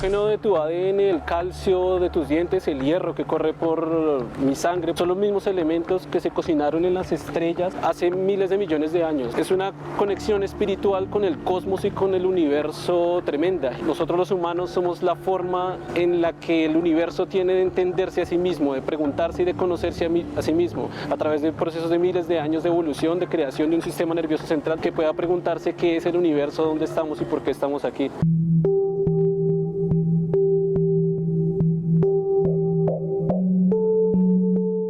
nitrógeno de tu ADN, el calcio de tus dientes, el hierro que corre por mi sangre, son los mismos elementos que se cocinaron en las estrellas hace miles de millones de años. Es una conexión espiritual con el cosmos y con el universo tremenda. Nosotros los humanos somos la forma en la que el universo tiene de entenderse a sí mismo, de preguntarse y de conocerse a sí mismo, a través de procesos de miles de años de evolución, de creación de un sistema nervioso central que pueda preguntarse qué es el universo, dónde estamos y por qué estamos aquí.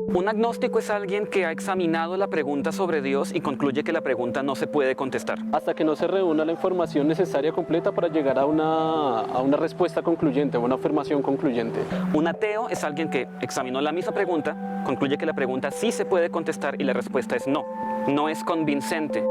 Un agnóstico es alguien que ha examinado la pregunta sobre Dios y concluye que la pregunta no se puede contestar. Hasta que no se reúna la información necesaria completa para llegar a una respuesta concluyente, a una afirmación concluyente. Un ateo es alguien que examinó la misma pregunta, concluye que la pregunta sí se puede contestar y la respuesta es no. No es convincente.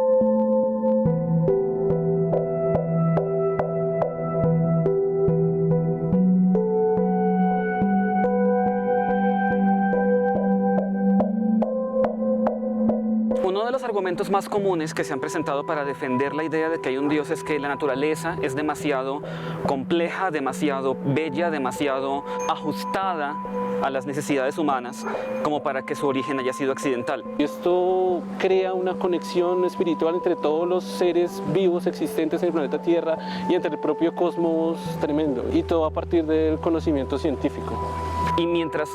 Uno de los argumentos más comunes que se han presentado para defender la idea de que hay un Dios es que la naturaleza es demasiado compleja, demasiado bella, demasiado ajustada a las necesidades humanas como para que su origen haya sido accidental. Esto crea una conexión espiritual entre todos los seres vivos existentes en el planeta Tierra y entre el propio cosmos tremendo, y todo a partir del conocimiento científico. Y mientras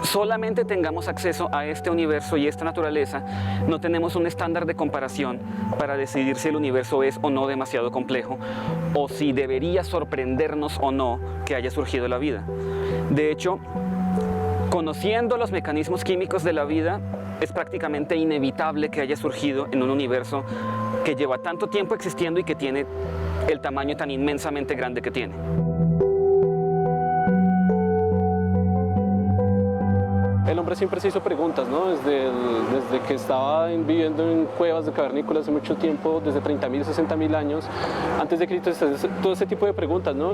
solamente tengamos acceso a este universo y esta naturaleza, no tenemos un estándar de comparación para decidir si el universo es o no demasiado complejo, o si debería sorprendernos o no que haya surgido la vida. De hecho, conociendo los mecanismos químicos de la vida, es prácticamente inevitable que haya surgido en un universo que lleva tanto tiempo existiendo y que tiene el tamaño tan inmensamente grande que tiene. El hombre siempre se hizo preguntas, ¿no? Desde que estaba viviendo en cuevas de cavernícolas hace mucho tiempo, desde 30.000, 60.000 años, antes de Cristo, todo ese tipo de preguntas, ¿no?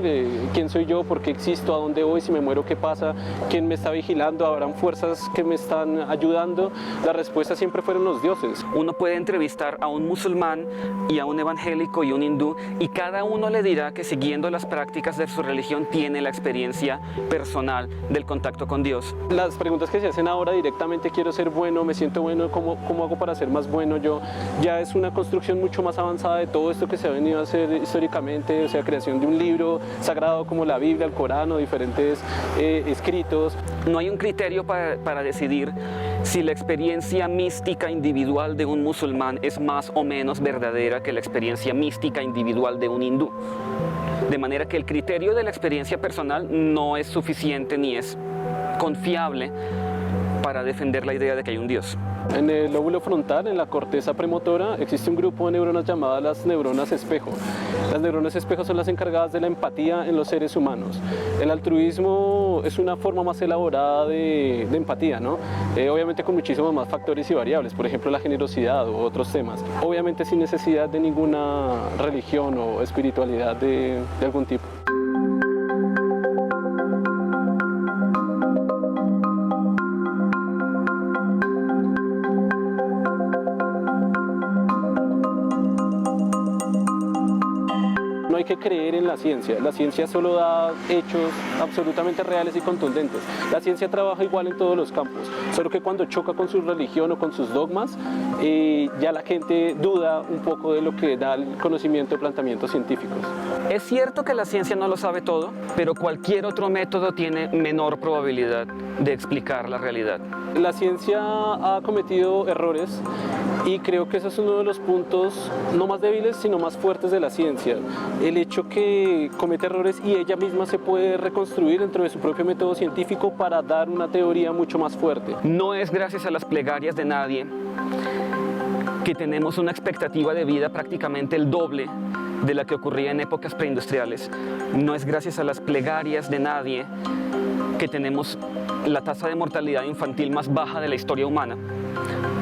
¿Quién soy yo? ¿Por qué existo? ¿A dónde voy? Si me muero, ¿qué pasa? ¿Quién me está vigilando? ¿Habrán fuerzas que me están ayudando? La respuesta siempre fueron los dioses. Uno puede entrevistar a un musulmán y a un evangélico y un hindú, y cada uno le dirá que siguiendo las prácticas de su religión tiene la experiencia personal del contacto con Dios. Las preguntas que se hacen ahora directamente, quiero ser bueno, me siento bueno, ¿cómo hago para ser más bueno yo? Ya es una construcción mucho más avanzada de todo esto que se ha venido a hacer históricamente, o sea, creación de un libro sagrado como la Biblia, el Corán o diferentes escritos. No hay un criterio para decidir si la experiencia mística individual de un musulmán es más o menos verdadera que la experiencia mística individual de un hindú. De manera que el criterio de la experiencia personal no es suficiente ni es confiable para defender la idea de que hay un Dios. En el lóbulo frontal, en la corteza premotora, existe un grupo de neuronas llamadas las neuronas espejo. Las neuronas espejo son las encargadas de la empatía en los seres humanos. El altruismo es una forma más elaborada de empatía, ¿no? Obviamente con muchísimos más factores y variables, por ejemplo la generosidad u otros temas. Obviamente sin necesidad de ninguna religión o espiritualidad de algún tipo. No hay que creer en la ciencia solo da hechos absolutamente reales y contundentes. La ciencia trabaja igual en todos los campos, solo que cuando choca con su religión o con sus dogmas, ya la gente duda un poco de lo que da el conocimiento de planteamientos científicos. Es cierto que la ciencia no lo sabe todo, pero cualquier otro método tiene menor probabilidad de explicar la realidad. La ciencia ha cometido errores y creo que ese es uno de los puntos no más débiles sino más fuertes de la ciencia. El hecho que comete errores y ella misma se puede reconstruir dentro de su propio método científico para dar una teoría mucho más fuerte. No es gracias a las plegarias de nadie que tenemos una expectativa de vida prácticamente el doble de la que ocurría en épocas preindustriales. No es gracias a las plegarias de nadie que tenemos la tasa de mortalidad infantil más baja de la historia humana.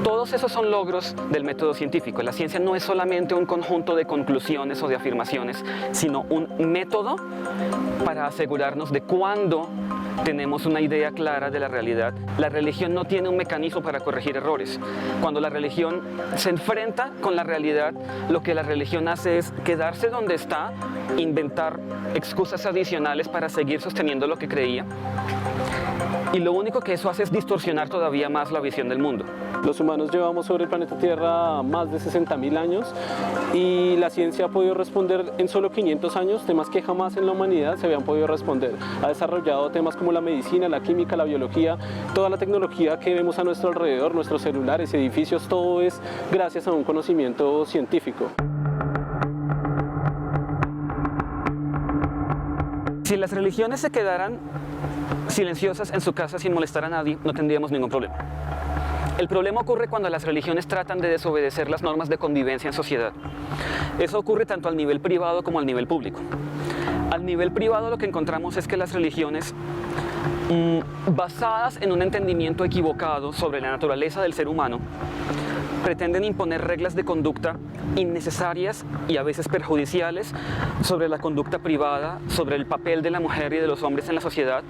Todos esos son logros del método científico. La ciencia no es solamente un conjunto de conclusiones o de afirmaciones, sino un método para asegurarnos de cuándo tenemos una idea clara de la realidad. La religión no tiene un mecanismo para corregir errores. Cuando la religión se enfrenta con la realidad, lo que la religión hace es quedarse donde está, inventar excusas adicionales para seguir sosteniendo lo que creía. Y lo único que eso hace es distorsionar todavía más la visión del mundo. Los humanos llevamos sobre el planeta Tierra más de 60.000 años y la ciencia ha podido responder en solo 500 años temas que jamás en la humanidad se habían podido responder. Ha desarrollado temas como la medicina, la química, la biología, toda la tecnología que vemos a nuestro alrededor, nuestros celulares, edificios, todo es gracias a un conocimiento científico. Si las religiones se quedaran silenciosas en su casa sin molestar a nadie, no tendríamos ningún problema. El problema ocurre cuando las religiones tratan de desobedecer las normas de convivencia en sociedad. Eso ocurre tanto al nivel privado como al nivel público. Al nivel privado lo que encontramos es que las religiones, basadas en un entendimiento equivocado sobre la naturaleza del ser humano, pretenden imponer reglas de conducta innecesarias y a veces perjudiciales sobre la conducta privada, sobre el papel de la mujer y de los hombres en la sociedad,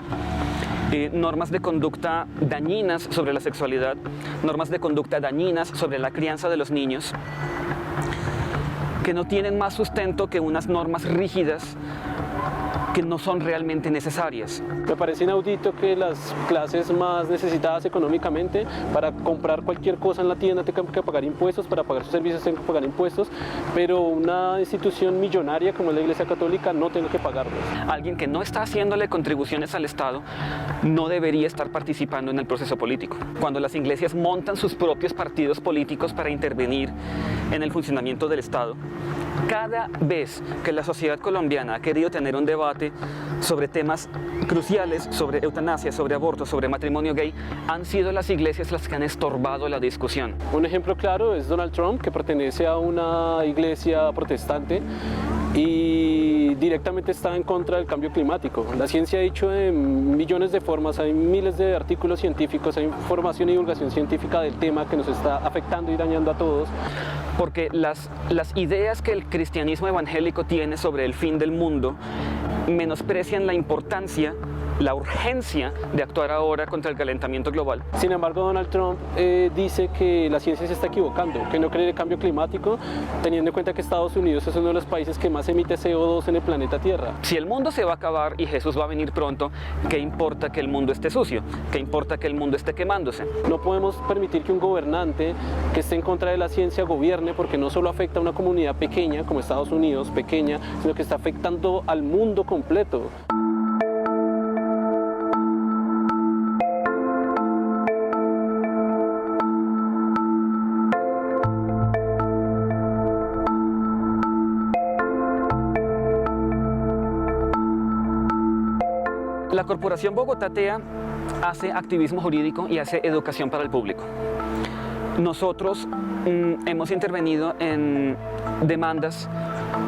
normas de conducta dañinas sobre la sexualidad, normas de conducta dañinas sobre la crianza de los niños, que no tienen más sustento que unas normas rígidas que no son realmente necesarias. Me parece inaudito que las clases más necesitadas económicamente, para comprar cualquier cosa en la tienda tengan que pagar impuestos, para pagar sus servicios tengan que pagar impuestos, pero una institución millonaria como es la Iglesia Católica no tenga que pagarlos. Alguien que no está haciéndole contribuciones al Estado no debería estar participando en el proceso político. Cuando las iglesias montan sus propios partidos políticos para intervenir en el funcionamiento del Estado, cada vez que la sociedad colombiana ha querido tener un debate sobre temas cruciales, sobre eutanasia, sobre aborto, sobre matrimonio gay, han sido las iglesias las que han estorbado la discusión. Un ejemplo claro es Donald Trump, que pertenece a una iglesia protestante y directamente está en contra del cambio climático. La ciencia ha dicho en millones de formas, hay miles de artículos científicos, hay información y divulgación científica del tema que nos está afectando y dañando a todos. Porque las ideas que el cristianismo evangélico tiene sobre el fin del mundo menosprecian la importancia, la urgencia de actuar ahora contra el calentamiento global. Sin embargo, Donald Trump dice que la ciencia se está equivocando, que no cree en el cambio climático, teniendo en cuenta que Estados Unidos es uno de los países que más emite CO2 en el planeta Tierra. Si el mundo se va a acabar y Jesús va a venir pronto, ¿qué importa que el mundo esté sucio? ¿Qué importa que el mundo esté quemándose? No podemos permitir que un gobernante que esté en contra de la ciencia gobierne, porque no solo afecta a una comunidad pequeña como Estados Unidos, pequeña, sino que está afectando al mundo completo. La Corporación Bogotá TEA hace activismo jurídico y hace educación para el público. Nosotros hemos intervenido en demandas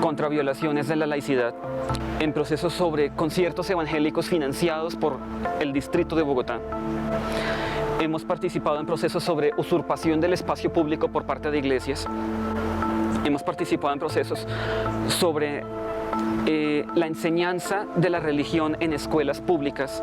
contra violaciones de la laicidad, en procesos sobre conciertos evangélicos financiados por el Distrito de Bogotá. Hemos participado en procesos sobre usurpación del espacio público por parte de iglesias. Hemos participado en procesos sobre la enseñanza de la religión en escuelas públicas,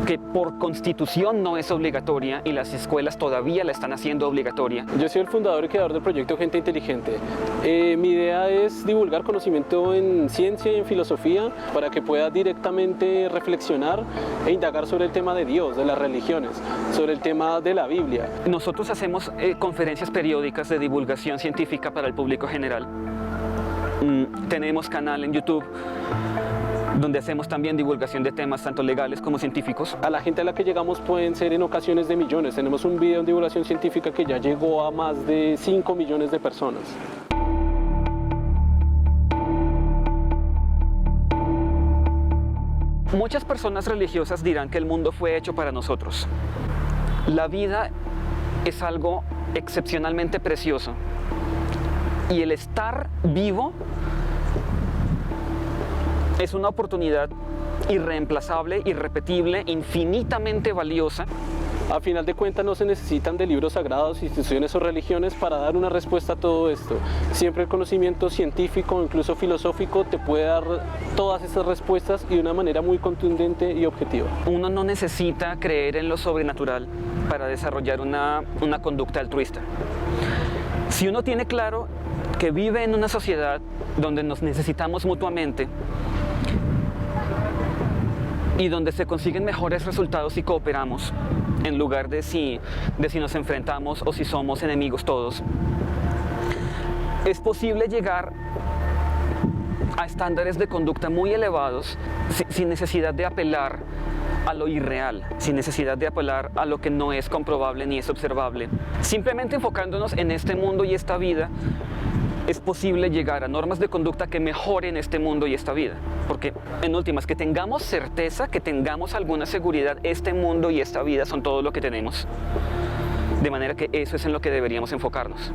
que por constitución no es obligatoria y las escuelas todavía la están haciendo obligatoria. Yo soy el fundador y creador del proyecto Gente Inteligente. Mi idea es divulgar conocimiento en ciencia y en filosofía para que pueda directamente reflexionar e indagar sobre el tema de Dios, de las religiones, sobre el tema de la Biblia. Nosotros hacemos conferencias periódicas de divulgación científica para el público general. Tenemos canal en YouTube donde hacemos también divulgación de temas tanto legales como científicos. A la gente a la que llegamos pueden ser en ocasiones de millones. Tenemos un video en divulgación científica que ya llegó a más de 5 millones de personas. Muchas personas religiosas dirán que el mundo fue hecho para nosotros. La vida es algo excepcionalmente precioso. Y el estar vivo es una oportunidad irreemplazable, irrepetible, infinitamente valiosa A final de cuentas no se necesitan de libros sagrados, instituciones o religiones para dar una respuesta a todo esto. Siempre el conocimiento científico, incluso filosófico, te puede dar todas esas respuestas y de una manera muy contundente y objetiva. Uno no necesita creer en lo sobrenatural para desarrollar una conducta altruista. Si uno tiene claro que vive en una sociedad donde nos necesitamos mutuamente y donde se consiguen mejores resultados si cooperamos, en lugar de si nos enfrentamos o si somos enemigos todos, es posible llegar a estándares de conducta muy elevados sin necesidad de apelar a lo irreal, sin necesidad de apelar a lo que no es comprobable ni es observable. Simplemente enfocándonos en este mundo y esta vida, es posible llegar a normas de conducta que mejoren este mundo y esta vida. Porque, en últimas, que tengamos certeza, que tengamos alguna seguridad, este mundo y esta vida son todo lo que tenemos. De manera que eso es en lo que deberíamos enfocarnos.